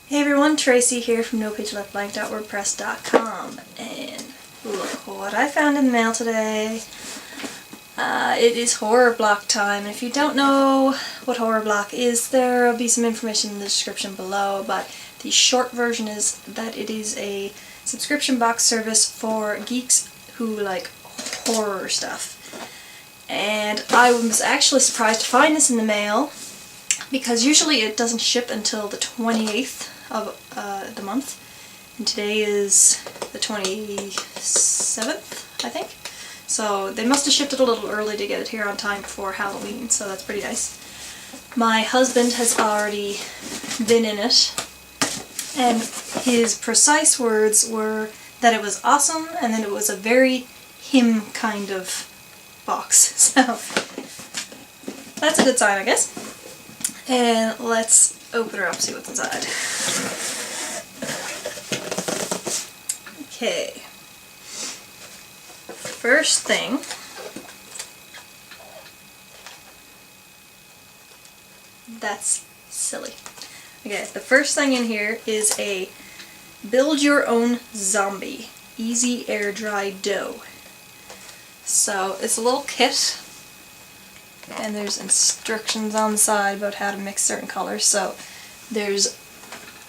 Hey everyone, Tracy here from NoPageLeftBlank.wordpress.com, and look what I found in the mail today. It is horror block time. If you don't know what horror block is, there will be some information in the description below, but the short version is that it is a subscription box service for geeks who like horror stuff. And I was actually surprised to find this in the mail, because usually it doesn't ship until the 28th of the month, and today is the 27th, I think. So they must have shipped it a little early to get it here on time before Halloween, so that's pretty nice. My husband has already been in it, and his precise words were that it was awesome and that it was a very him kind of box. So that's a good sign, I guess. And let's open her up and see what's inside. Okay. First thing. That's silly. Okay, the first thing in here is a build your own zombie. Easy air dry dough. So it's a little kit. And there's instructions on the side about how to mix certain colors. So there's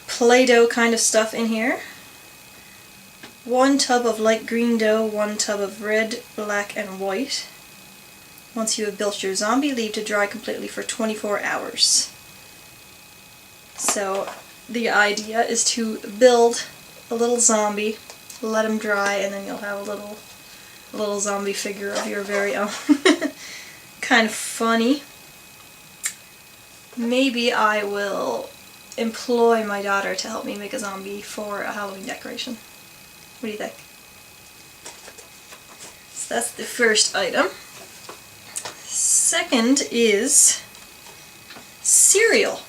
Play-Doh kind of stuff in here. 1 tub of light green dough, 1 tub of red, black, and white. Once you have built your zombie, leave to dry completely for 24 hours. So the idea is to build a little zombie, let him dry, and then you'll have a little zombie figure of your very own. Kind of funny. Maybe I will employ my daughter to help me make a zombie for a Halloween decoration. What do you think? So that's the first item. Second is cereal.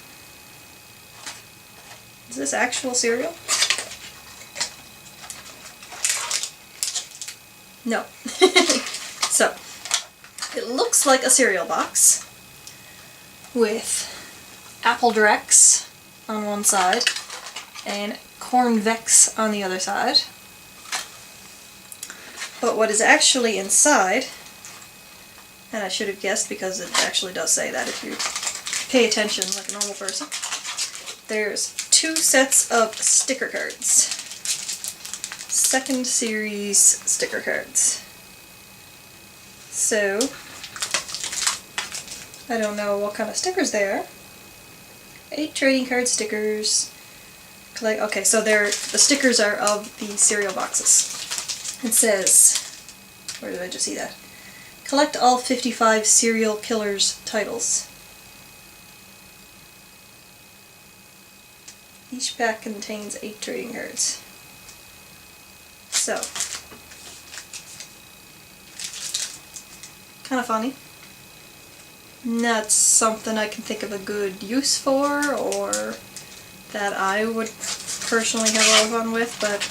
Is this actual cereal? No. So it looks like a cereal box with Apple Drex on one side and Corn Vex on the other side. But what is actually inside, and I should have guessed because it actually does say that if you pay attention like a normal person, there's 2 sets of sticker cards. Second series sticker cards. So, I don't know what kind of stickers they are. 8 trading card stickers. Okay, so the stickers are of the cereal boxes. It says, where did I just see that? Collect all 55 serial killers titles. Each pack contains 8 trading cards. So, kind of funny. Not something I can think of a good use for, or that I would personally have a lot of fun with, but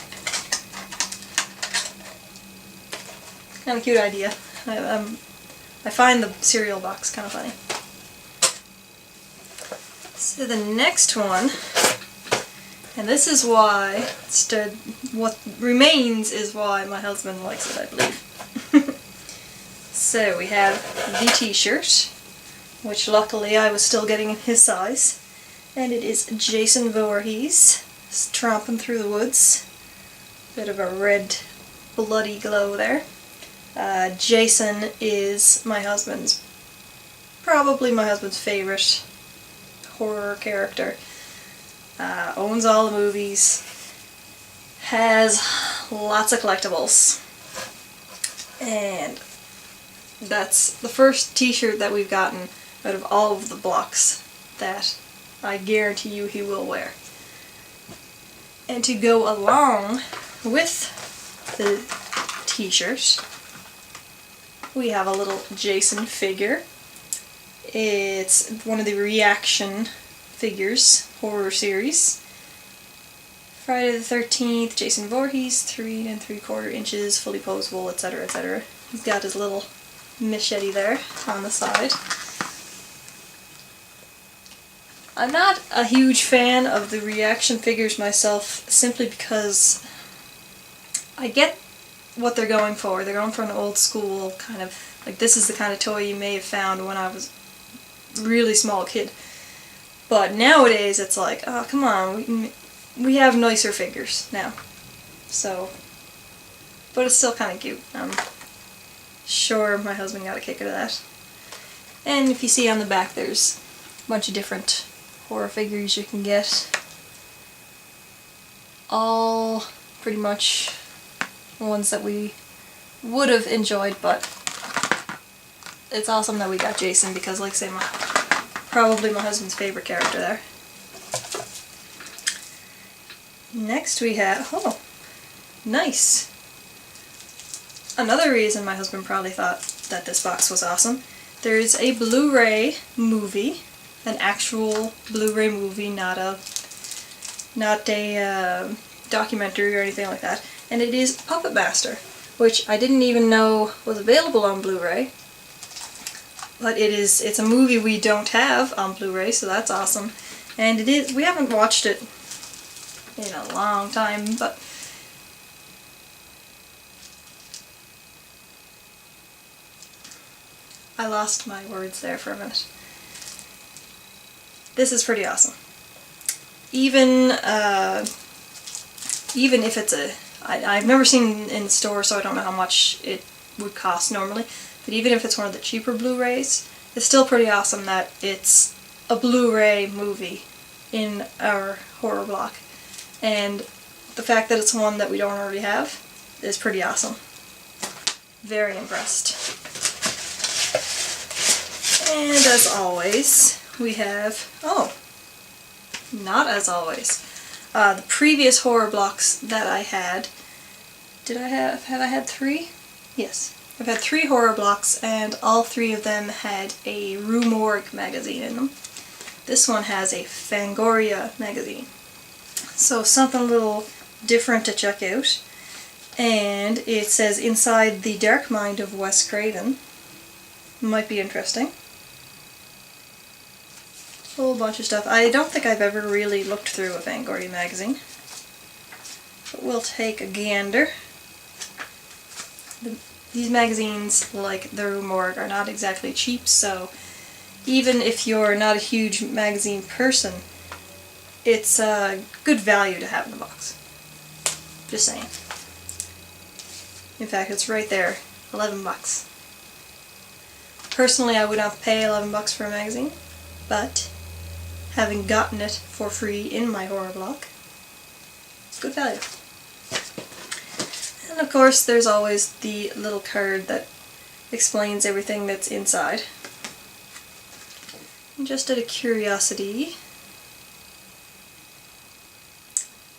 kind of cute idea. I find the cereal box kind of funny. So the next one, and this is why, what remains is why my husband likes it, I believe. So we have the t-shirt, which luckily I was still getting in his size, and it is Jason Voorhees tromping through the woods. Bit of a red bloody glow there. Jason is probably my husband's favorite horror character. Owns all the movies, has lots of collectibles, and that's the first t-shirt that we've gotten out of all of the blocks that I guarantee you he will wear. And to go along with the t-shirt, we have a little Jason figure. It's one of the Reaction figures, horror series. Friday the 13th, Jason Voorhees, 3 3/4 inches, fully posable, etc., etc. He's got his little machete there on the side. I'm not a huge fan of the reaction figures myself, simply because I get what they're going for. They're going for an old school kind of, like, this is the kind of toy you may have found when I was a really small kid. But nowadays it's like, oh, come on, we have nicer figures now. So, but it's still kind of cute. I'm sure my husband got a kick out of that. And if you see on the back, there's a bunch of different horror figures you can get. All pretty much ones that we would have enjoyed, but it's awesome that we got Jason because, like I say, probably my husband's favorite character there. Next we have, oh, nice. Another reason my husband probably thought that this box was awesome. There's a Blu-ray movie, an actual Blu-ray movie, not a documentary or anything like that, and it is Puppet Master, which I didn't even know was available on Blu-ray. But it's a movie we don't have on Blu-ray, so that's awesome. And we haven't watched it in a long time, but I lost my words there for a minute. This is pretty awesome. Even if it's I've never seen it in the store, so I don't know how much it would cost normally, but even if it's one of the cheaper Blu-rays, it's still pretty awesome that it's a Blu-ray movie in our horror block. And the fact that it's one that we don't already have is pretty awesome. Very impressed. And as always, we have, oh, not as always, the previous horror blocks that I had. Have I had 3? Yes. I've had 3 horror blocks, and all 3 of them had a Rue Morgue magazine in them. This one has a Fangoria magazine. So something a little different to check out. And it says Inside the Dark Mind of Wes Craven. Might be interesting. A whole bunch of stuff. I don't think I've ever really looked through a Fangoria magazine. But we'll take a gander. These magazines, like the Rue Morgue, are not exactly cheap, so even if you're not a huge magazine person, it's a good value to have in the box. Just saying. In fact, it's right there, 11 bucks. Personally, I would not pay 11 bucks for a magazine, but having gotten it for free in my horror block, it's good value. And of course, there's always the little card that explains everything that's inside. And just out of curiosity,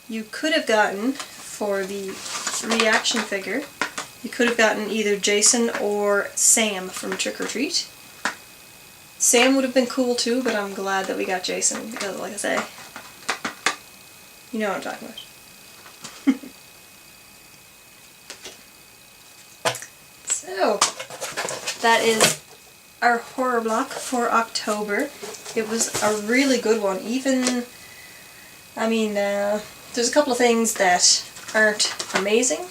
you could have gotten, for the reaction figure, you could have gotten either Jason or Sam from Trick or Treat. Sam would have been cool too, but I'm glad that we got Jason because, like I say, you know what I'm talking about. So, that is our horror block for October. It was a really good one. Even, I mean, there's a couple of things that aren't amazing,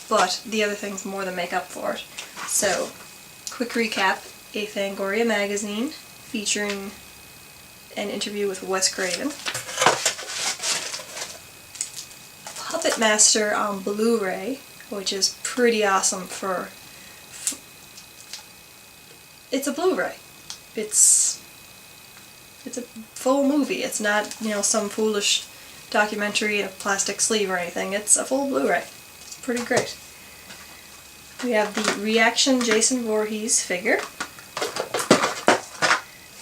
but the other things more than make up for it. So, quick recap, a Fangoria magazine featuring an interview with Wes Craven. Puppet Master on Blu-ray, which is pretty awesome for... It's a Blu-ray. It's a full movie. It's not, you know, some foolish documentary in a plastic sleeve or anything. It's a full Blu-ray. It's pretty great. We have the Reaction Jason Voorhees figure,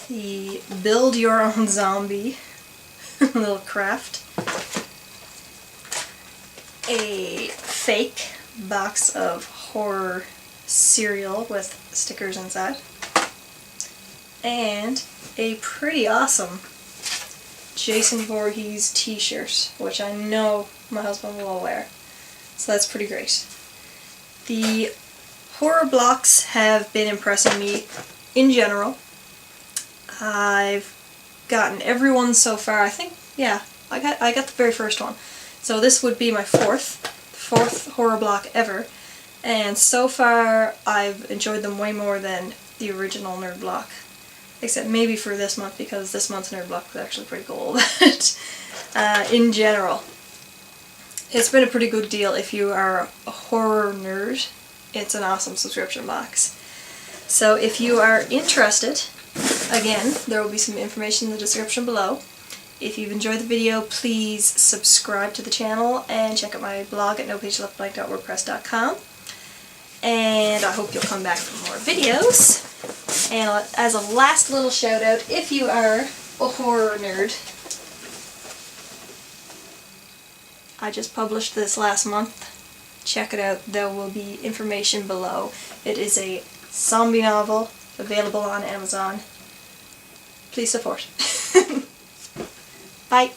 the Build Your Own Zombie little craft, a fake box of horror cereal with stickers inside, and a pretty awesome Jason Voorhees t-shirt, which I know my husband will wear. So that's pretty great. The horror blocks have been impressing me in general. I've gotten everyone so far. I think, yeah, I got the very first one. So this would be my fourth horror block ever. And so far I've enjoyed them way more than the original nerd block. Except maybe for this month, because this month's nerd block was actually pretty cool. But in general, it's been a pretty good deal if you are a horror nerd. It's an awesome subscription box. So if you are interested, again, there will be some information in the description below. If you've enjoyed the video, please subscribe to the channel and check out my blog at nopageleftblank.wordpress.com. And I hope you'll come back for more videos. And as a last little shout out, if you are a horror nerd, I just published this last month. Check it out. There will be information below. It is a zombie novel available on Amazon. Please support. Bye.